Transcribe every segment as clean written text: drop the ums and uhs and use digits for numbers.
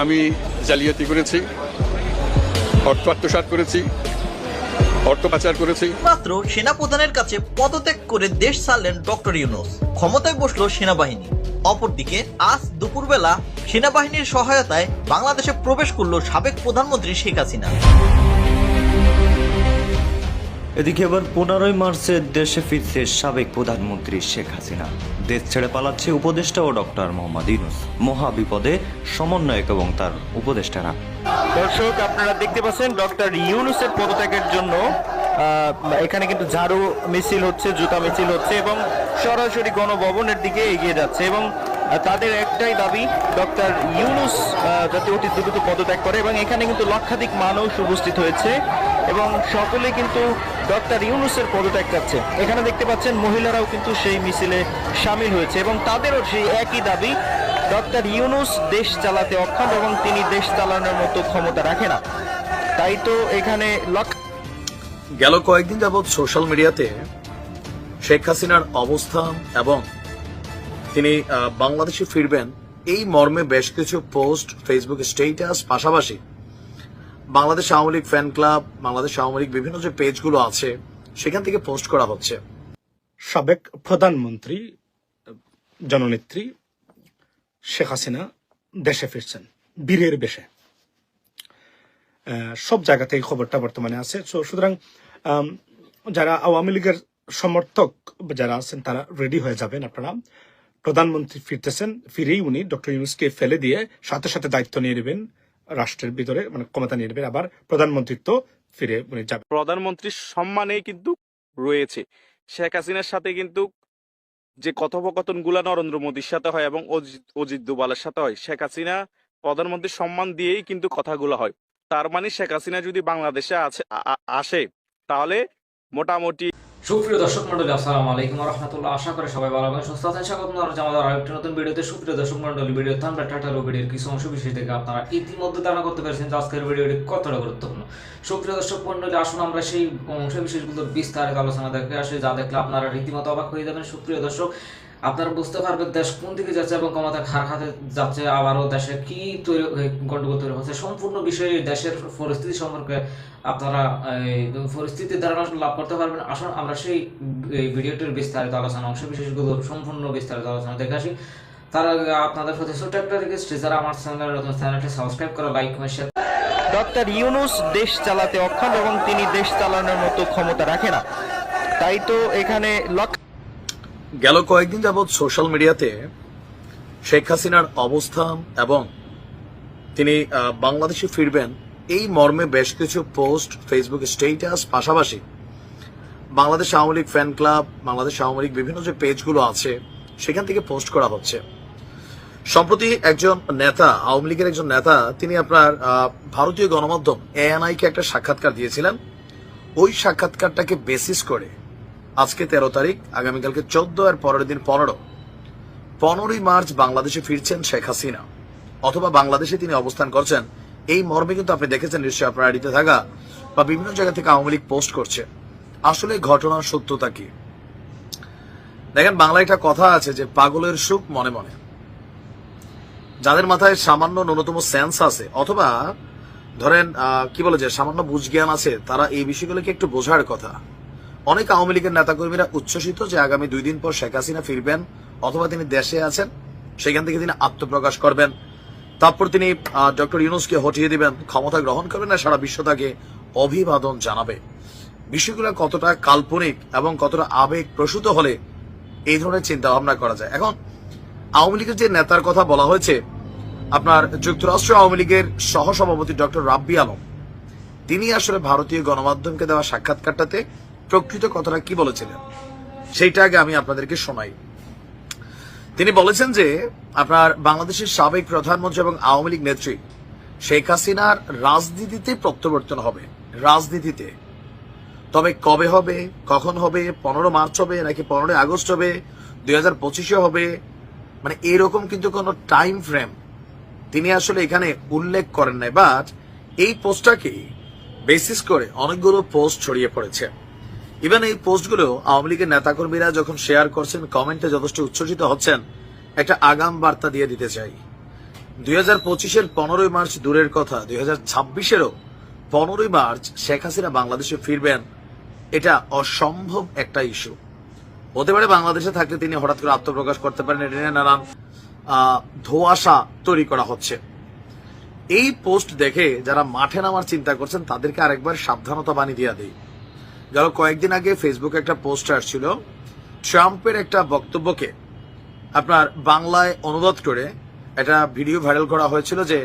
আমি জালিয়াতি করেছি, অর্থ আত্মসাৎ করেছি, অর্থ পাচার করেছি। মাত্র সেনাপ্রধানের কাছে পদত্যাগ করে দেশ ছাড়লেন ডক্টর ইউনূস, ক্ষমতায় বসলো সেনাবাহিনী। অপরদিকে আজ দুপুরবেলা সেনাবাহিনীর সহায়তায় বাংলাদেশে প্রবেশ করলো সাবেক প্রধানমন্ত্রী শেখ হাসিনা। এদিকে এবার 15ই মার্চে দেশে ফিরছে সাবেক প্রধানমন্ত্রী শেখ হাসিনা। দেশ ছেড়ে পালাচ্ছে উপদেষ্টা ও ডক্টর মোহাম্মদ ইউনূস। মহা বিপদে সমন্বয়ক এবং তার উপদেষ্টারা। দর্শক, আপনারা দেখতে পাচ্ছেন ডক্টর ইউনূসের পদত্যাগের জন্য এখানে কিন্তু ঝাড়ু মিছিল হচ্ছে, জুতা মিছিল হচ্ছে এবং সরাসরি গণভবনের দিকে এগিয়ে যাচ্ছে এবং তাদের একটাই দাবি ডক্টর ইউনূস যাতে অতি দ্রুত পদত্যাগ করে। এবং এখানে কিন্তু লক্ষাধিক মানুষ উপস্থিত হয়েছে এবং সকলে কিন্তু ডক্টর ইউনূসের পদত্যাগ চাচ্ছে। এখানে দেখতে পাচ্ছেন মহিলারাও কিন্তু সেই মিছিলে সামিল হয়েছে এবং তাদেরও সেই একই দাবি, ডক্টর ইউনূস দেশ চালাতে অক্ষম এবং তিনি দেশ চালানোর মতো ক্ষমতা রাখে না। তাই তো এখানে গেল কয়েকদিন যাবৎ সোশ্যাল মিডিয়াতে শেখ হাসিনার অবস্থান এবং তিনি বাংলাদেশে ফিরবেন এই মর্মে বেশ কিছু পোস্ট, ফেসবুক স্ট্যাটাস, পাশাপাশি বাংলাদেশ আওয়ামী লীগ ফ্যান ক্লাব, বাংলাদেশ আওয়ামী লীগ বিভিন্ন যে পেজগুলো আছে সেখান থেকে পোস্ট করা হচ্ছে। সাবেক প্রধানমন্ত্রী জননেত্রী শেখ হাসিনা দেশে ফিরছেন বীরের বেশে। সব জায়গাতেই খবরটা বর্তমানে আছে। সুতরাং যারা আওয়ামী লীগের সমর্থক যারা আছেন তারা রেডি হয়ে যাবেন। আপনারা, প্রধানমন্ত্রী ফিরতেছেন, ফিরেই উনি ডক্টর ইউনূসকে ফেলে দিয়ে সাথে সাথে দায়িত্ব নিয়ে নেবেন, রাষ্ট্রের ভিতরে মানে ক্ষমতা নিয়ে নেবেন, আবার প্রধানমন্ত্রিত্ব ফিরে উনি যাবেন। প্রধানমন্ত্রীর সম্মানেই কিন্তু রয়েছে। শেখ হাসিনার সাথে কিন্তু যে কথোপকথন গুলা নরেন্দ্র মোদীর সাথে হয় এবং অজিত দোভালের সাথে হয়, শেখ হাসিনা প্রধানমন্ত্রীর সম্মান দিয়েই কিন্তু কথাগুলো হয়। তার মানে শেখ হাসিনা যদি বাংলাদেশে আসে তাহলে মোটামুটি। সুপ্রিয় দর্শক মন্ডলী, আসসালামু আলাইকুম ওয়া রাহমাতুল্লাহ। আশা করি সবাই ভালো আছেন, সুস্থ আছেন। স্বাগত আমাদের আরেকটি নতুন ভিডিওতে। সুপ্রিয় দর্শক মন্ডলী, ভিডিও থাম্বনেল টাইটেল ও ভিডিওর কিছু অংশ বিশেষ থেকে আপনারা ইতিমধ্যে ধারণা করতে পেরেছেন যে আজকের ভিডিওটি কতটা গুরুত্বপূর্ণ। সুপ্রিয় দর্শক মন্ডলী, আসুন আমরা সেই অংশ বিশেষগুলোর বিস্তারিত আলোচনা দেখে আসি, যা দেখলে আপনারা রীতিমতো অবাক হয়ে যাবেন। সুপ্রিয় দর্শক, আপনারা বুঝতে পারবেন দেশ কোন দিকে যাচ্ছে এবং ক্ষমতা ঘাড় খাতে যাচ্ছে, আবারও দেশে কি গন্ডগোল তৈরি হচ্ছে, সম্পূর্ণ বিষয়ে দেশের পরিস্থিতি সম্পর্কে আপনারা পরিস্থিতির ধারণা লাভ করতে পারবেন। আসুন আমরা সেই ভিডিওটির বিস্তারিত আলোচনা, অংশ বিশেষগুলোর সম্পূর্ণ বিস্তারিত আলোচনা দেখে আসি। তার আগে আপনাদের প্রতি ছোট্ট একটা রিকোয়েস্ট, যারা আমার চ্যানেলের নতুন, চ্যানেলটি সাবস্ক্রাইব করে like comment share. Doctor Yunus দেশ চালাতে অক্ষম এবং তিনি দেশ চালানোর মতো ক্ষমতা রাখে না। তাই তো এখানে গেল কয়েকদিন যাবৎ সোশ্যাল মিডিয়াতে শেখ হাসিনার অবস্থান এবং তিনি বাংলাদেশে ফিরবেন এই মর্মে বেশ কিছু পোস্ট, ফেসবুক স্ট্যাটাস, পাশাপাশি বাংলাদেশ আওয়ামী লীগ ফ্যান ক্লাব, বাংলাদেশ আওয়ামী লীগ বিভিন্ন যে পেজগুলো আছে সেখান থেকে পোস্ট করা হচ্ছে। সম্প্রতি একজন নেতা, আওয়ামী লীগের একজন নেতা, তিনি আপনার ভারতীয় গণমাধ্যম ANI কে একটা সাক্ষাৎকার দিয়েছিলেন। ওই সাক্ষাৎকারটাকে বেসিস করে আজকে 13 তারিখ, আগামীকালকে 14 আর পরের দিন 15ই মার্চ বাংলাদেশে ফিরছেন শেখ হাসিনা, অথবা বাংলাদেশে তিনি অবস্থান করছেন এই মর্মে কিন্তু আপনি দেখেছেন নিশ্চয়ই আপনার আইডিতে থাকা বা বিভিন্ন জায়গা থেকে আওয়ামী লীগ পোস্ট করছে। আসলে ঘটনার সত্যতা কি? দেখেন, বাংলায় একটা কথা আছে যে পাগলের সুখ মনে মনে। যাদের মাথায় সামান্য ন্যূনতম সেন্স আছে, অথবা ধরেন কি বলে যে সামান্য বুঝ জ্ঞান আছে, তারা এই বিষয়গুলোকে একটু বোঝার কথা। অনেক আওয়ামী লীগের নেতাকর্মীরা উচ্ছ্বসিত যে আগামী 2 দিন পর শেখ হাসিনা ফিরবেন, অথবা তিনি দেশে আছেন, সেখান থেকে তিনি আত্মপ্রকাশ করবেন, তারপর তিনি ডক্টর ইউনূসকে হটিয়ে দিবেন, ক্ষমতা গ্রহণ করবেন, না সারা বিশ্ব তাকে অভিবাদন জানাবে। বিষয়গুলো কতটা কাল্পনিক এবং কতটা আবেগ প্রসূত হলে এই ধরনের চিন্তা ভাবনা করা যায়। এখন আওয়ামী লীগের যে নেতার কথা বলা হয়েছে, আপনার যুক্তরাষ্ট্র আওয়ামী লীগের সহসভাপতি ডক্টর রাব্বি আলম, তিনি আসলে ভারতীয় গণমাধ্যমকে দেওয়া সাক্ষাৎকারটাতে প্রকৃত কথাটা কি বলেছিলেন সেইটা আগে আমি আপনাদেরকে শোনাই। তিনি বলেছেন যে আপনার বাংলাদেশের সাবেক প্রধানমন্ত্রী এবং আওয়ামী লীগ নেত্রী শেখ হাসিনার রাজনীতিতে প্রত্যাবর্তন হবে, রাজনীতিতে। তবে কবে হবে, কখন হবে, 15 মার্চ হবে নাকি 15 আগস্ট হবে, 2025 হবে, মানে এরকম কিন্তু কোনো টাইম ফ্রেম তিনি আসলে এখানে উল্লেখ করেন নাই। বাট এই পোস্টটাকে বেসিস করে অনেকগুলো পোস্ট ছড়িয়ে পড়েছে। ইভেন এই পোস্টগুলো আওয়ামী লীগের নেতাকর্মীরা যখন শেয়ার করছেন, কমেন্টে যথেষ্ট উচ্ছ্বসিত হচ্ছেন, একটা আগাম বার্তা দিয়ে দিতে চাই। 2025-এর 15ই মার্চ দূরের কথা, 2026-এরও 15ই মার্চ শেখ হাসিনা বাংলাদেশে ফিরবেন, এটা অসম্ভব একটা ইস্যু। হতে পারে বাংলাদেশে থাকলে তিনি হঠাৎ করে আত্মপ্রকাশ করতে পারেন, এটা নিয়ে নানান ধোঁয়াশা তৈরি করা হচ্ছে। এই পোস্ট দেখে যারা মাঠে নামার চিন্তা করছেন তাদেরকে আরেকবার সাবধানতা বাণী দিয়ে দেই। গেল কয়েকদিন আগে ফেসবুকে একটা পোস্ট আসছিল, ট্রাম্পের একটা বক্তব্যকে আপনার বাংলায় অনুবাদ করে একটা ভিডিও ভাইরাল করা হয়েছিল যে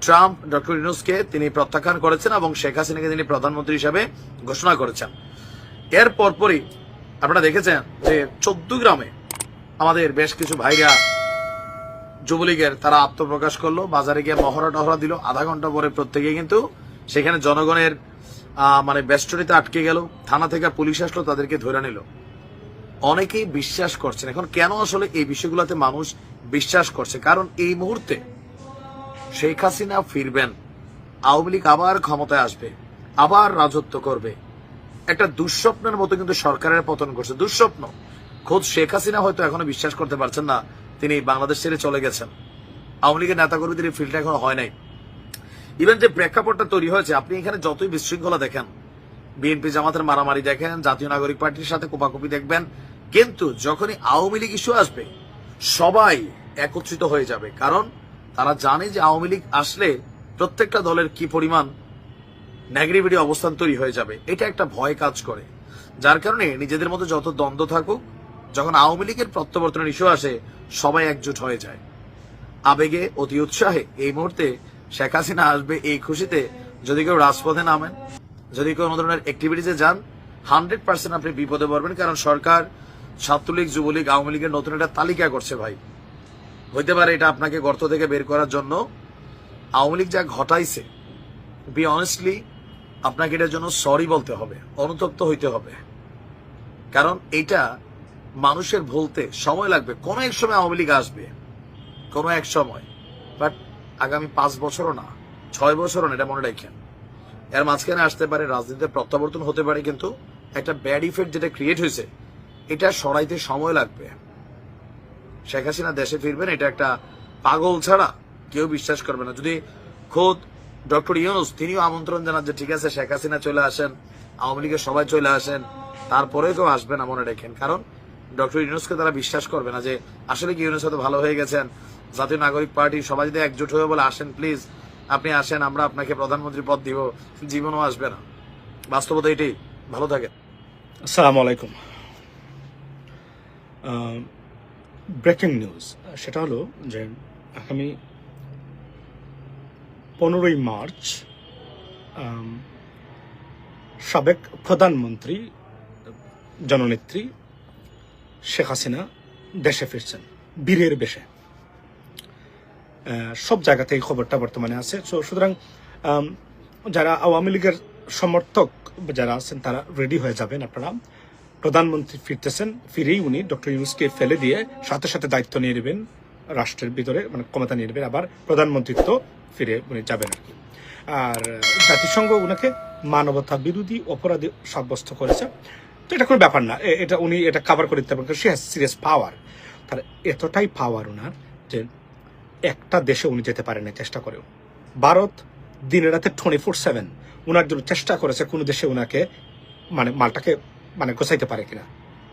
ট্রাম্প ডক্টর ইউনূসকে তিনি প্রত্যাখ্যান করেছেন এবং শেখ হাসিনাকে তিনি প্রধানমন্ত্রী হিসাবে ঘোষণা করেছেন। এর পরপরই আপনারা দেখেছেন যে 14 গ্রামে আমাদের বেশ কিছু ভাইরা যুবলীগের তারা আত্মপ্রকাশ করলো, বাজারে গিয়ে মহড়া টহরা দিল। আধা ঘন্টা পরে প্রত্যেকে কিন্তু সেখানে জনগণের মানে বেষ্টনীতে আটকে গেল, থানা থেকে পুলিশ আসলো, তাদেরকে ধরে নিল। অনেকেই বিশ্বাস করছেন। এখন কেন আসলে এই বিষয়গুলোতে মানুষ বিশ্বাস করছে? কারণ এই মুহূর্তে শেখ হাসিনা ফিরবেন, আওয়ামী লীগ আবার ক্ষমতায় আসবে, আবার রাজত্ব করবে। একটা দুঃস্বপ্নের মতো কিন্তু সরকারের পতন করছে, দুঃস্বপ্ন। খোদ শেখ হাসিনা হয়তো এখনো বিশ্বাস করতে পারছেন না তিনি বাংলাদেশ ছেড়ে চলে গেছেন। আওয়ামী লীগের নেতাকর্মীদের এই ফিল্ডটা এখনো হয় নাই। ইভেন যে প্রেক্ষাপটটা তৈরি হয়েছে, আপনি এখানে যতই বিশৃঙ্খলা দেখেন, বিএনপি জামাতের মারামারি দেখেন, জাতীয় নাগরিক পার্টির সাথে কোপাকুপি দেখবেন, কিন্তু যখনই আওয়ামী লীগ ইস্যু আসবে সবাই একত্রিত হয়ে যাবে। কারণ তারা জানে যে আওয়ামী লীগ আসলে প্রত্যেকটা দলের কি পরিমাণ নেগেটিভিটি অবস্থান তৈরি হয়ে যাবে, এটা একটা ভয় কাজ করে। যার কারণে নিজেদের মধ্যে যত দ্বন্দ্ব থাকুক, যখন আওয়ামী লীগের প্রত্যাবর্তনের ইস্যু আসে সবাই একজোট হয়ে যায়। আবেগে অতি উৎসাহে এই মুহূর্তে শেখ হাসিনা আসবে এই খুশিতে যদি কেউ রাজপথে নামেন, যদি কোনো ধরনের অ্যাক্টিভিটিসে যান, 100% আপনি বিপদে পড়বেন। কারণ সরকার ছাত্রলীগ, যুবলীগ, আওয়ামী লীগের নতুন একটা তালিকা করছে ভাই। হইতে পারে এটা আপনাকে গর্ত থেকে বের করার জন্য। আওয়ামী লীগ যা ঘটাইছে, বি অনেস্টলি আপনাকে এটার জন্য সরি বলতে হবে, অনুতপ্ত হইতে হবে। কারণ এটা মানুষের ভুলতে সময় লাগবে। কোনো এক সময় আওয়ামী লীগ আসবে, কোনো এক সময়, বাট আগামী 5 বছরও না, 6 বছরও না, এটা মনে রাখেন। এর মাঝখানে আসতে পারে রাজনীতিতে প্রত্যাবর্তন হতে পারে, কিন্তু একটা ব্যাড ইফেক্ট যেটা ক্রিয়েট হয়েছে এটা সরাইতে সময় লাগবে। শেখ হাসিনা দেশে ফিরবেন, এটা একটা পাগল ছাড়া কেউ বিশ্বাস করবে না। যদি খোদ ডক্টর ইউনূস তিনিও আমন্ত্রণ জানান যে ঠিক আছে শেখ হাসিনা চলে আসেন, আওয়ামী লীগের সবাই চলে আসেন, তারপরেও কেউ আসবে না, মনে রাখেন। কারণ ডক্টর ইউনূসকে তারা বিশ্বাস করবে না যে আসলে কি ইউনূস হয়তো ভালো হয়ে গেছেন, জাতীয় নাগরিক পার্টি সবাই যদি একজোট হয়ে বলে আসেন প্লিজ আপনি আসেন, আমরা আপনাকে প্রধানমন্ত্রী পদ দিব, জীবনও আসবে না। বাস্তবতা এটাই। ভালো থাকেন। আসসালামু আলাইকুম। ব্রেকিং নিউজ সেটা হলো যে আগামী 15ই মার্চ সাবেক প্রধানমন্ত্রী জননেত্রী শেখ হাসিনা দেশে ফিরছেন বীরের বেশে। সব জায়গাতে এই খবরটা বর্তমানে আছে। সুতরাং যারা আওয়ামী লীগের সমর্থক যারা আছেন তারা রেডি হয়ে যাবেন। আপনারা প্রধানমন্ত্রী ফিরতেছেন, ফিরেই উনি ডক্টর ইউনূসকে ফেলে দিয়ে সাথে সাথে দায়িত্ব নিয়ে নেবেন, রাষ্ট্রের ভিতরে মানে ক্ষমতা নিয়ে নেবেন, আবার প্রধানমন্ত্রিত্ব ফিরে উনি যাবেন আর কি। আর জাতিসংঘ উনাকে মানবতা বিরোধী অপরাধী সাব্যস্ত করেছে। তো এটা কোনো ব্যাপার না, এটা উনি এটা কাভার করে দিতে পারেন। সে হ্যাজ সিরিয়াস পাওয়ার, তার এতটাই পাওয়ার ওনার যে একটা দেশে উনি যেতে পারেন না চেষ্টা করেও। ভারত দিনে রাতে 24/7 উনার জন্য চেষ্টা করেছে কোন দেশে উনাকে মানে মালটাকে মানে গোছাইতে পারে কিনা,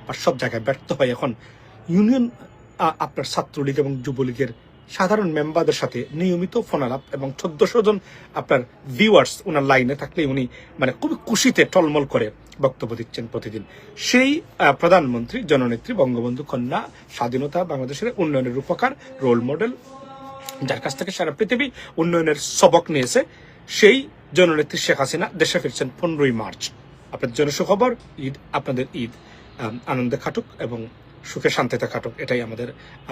আর সব জায়গায় ব্যর্থ হয়। এখন ইউনিয়ন আপনার ছাত্রলীগ এবং যুবলীগের সাধারণ মেম্বারদের সাথে নিয়মিত ফোন আলাপ এবং 1400 জন আপনার ভিউয়ার্স ওনার লাইনে থাকলে উনি মানে খুবই খুশিতে টলমল করে বক্তব্য দিচ্ছেন প্রতিদিন। সেই প্রধানমন্ত্রী জননেত্রী বঙ্গবন্ধু কন্যা, স্বাধীনতা বাংলাদেশের উন্নয়নের রূপকার, রোল মডেল, যার কাছ থেকে সারা পৃথিবী উন্নয়নের সবক নিয়েছে, সেই জননেত্রী শেখ হাসিনা দেশে ফিরছেন 15ই মার্চ। আপনাদের জন্য সুখবর, ঈদ আপনাদের ঈদ আনন্দে কাটুক এবং সুখে শান্তিতে কাটুক, এটাই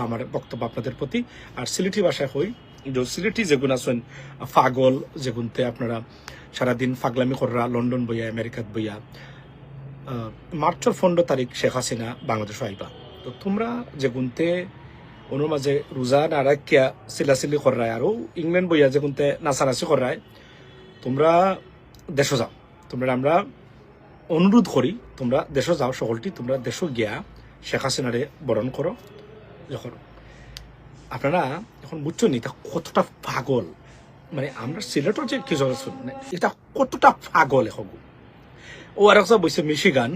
আমার বক্তব্য আপনাদের প্রতি। আর সিলেটি ভাষায় হই যে সিলেটি যেগুন আছেন পাগল, যেগুনতে আপনারা সারাদিন ফাগলামি কররা লন্ডন বইয়া আমেরিকাত বইয়া, মার্চের 15 তারিখ শেখ হাসিনা বাংলাদেশ আইবা। তো তোমরা যেগুনতে ওনার মাঝে রোজা না রাখিয়া চিলাচিলি করায় আরও ইংল্যান্ড বইয়া যেগুনতে নাচানাচি করায়, তোমরা দেশে যাও। তোমরা আমরা অনুরোধ করি তোমরা দেশে যাও, সকলটি তোমরা দেশে গিয়া শেখ হাসিনারে বরণ করো। যখন আপনারা এখন বুঝছেন এটা কতটা পাগল, মানে আমরা সিলেটের যে কিছু মানে এটা কতটা পাগল এখন। ও আর একটা বলছে মিশিগান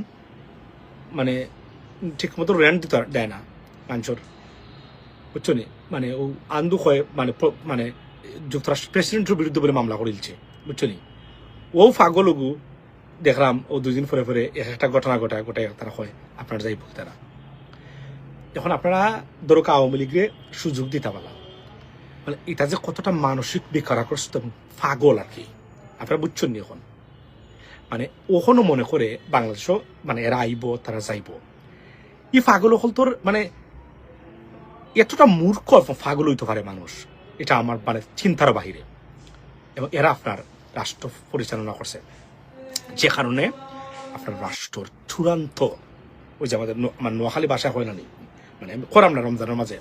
মানে ঠিক মতো রেন্ট দিতে দেয় না মানুষের, বুঝছো নি, মানে ও আন্দু হয় মানে মানে যুক্তরাষ্ট্র প্রেসিডেন্টের বিরুদ্ধে বলে মামলা করিলছে, বুঝছো নি। ও পাগল ওগু দেখলাম ও 2 দিন পরে পরে একটা ঘটনা গোটায় তারা হয় আপনার যাই তারা। এখন আপনারা ধরো আওয়ামী লীগে সুযোগ দিতে পারলাম, মানে এটা যে কতটা মানসিক বিকারগ্রস্ত পাগল আর কি আপনারা বুঝছেন নি। এখন মানে ওখানে মনে করে বাংলাদেশও মানে এরা আইব তারা যাইব, এই পাগল হল তোর মানে এতটা মূর্খ পাগল হইতে পারে মানুষ, এটা আমার মানে চিন্তার বাহিরে। এবং এরা আপনার রাষ্ট্র পরিচালনা করছে, যে কারণে আপনার রাষ্ট্র চূড়ান্ত ওই যে আমাদের মানে নোয়াখালী ভাষা হয় না নি, মানে করাম না রমজানের মাঝে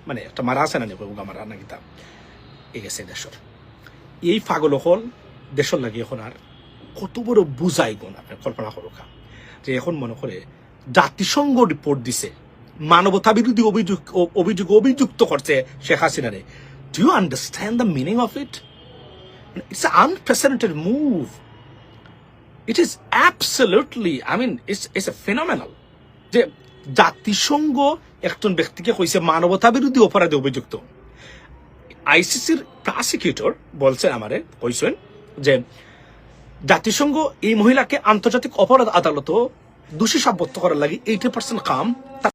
মানে একটা মারা আছে না নি মারা না কিতা এ গেছে দেশের। এই পাগল হল দেশের লাগে এখন আর কত বড় বুঝাই গুণ আপনার কল্পনা করুকা, যে এখন মনে করে জাতিসংঘ রিপোর্ট দিছে মানবতা বিরোধী অভিযুক্ত করছে শেখ হাসিনারে। Do you understand the meaning of it? It's an unprecedented move. It is absolutely, I mean, it's a phenomenal. যে জাতিসংঘ একজন ব্যক্তিকে কইছে মানবতা বিরোধী অপরাধে অভিযুক্ত। আইসিসির প্রসিকিউটর বলছেন আমারে কইছেন যে জাতিসংঘ এই মহিলাকে আন্তর্জাতিক অপরাধ আদালত দোষী সাব্যস্ত করার লাগি 80% কাম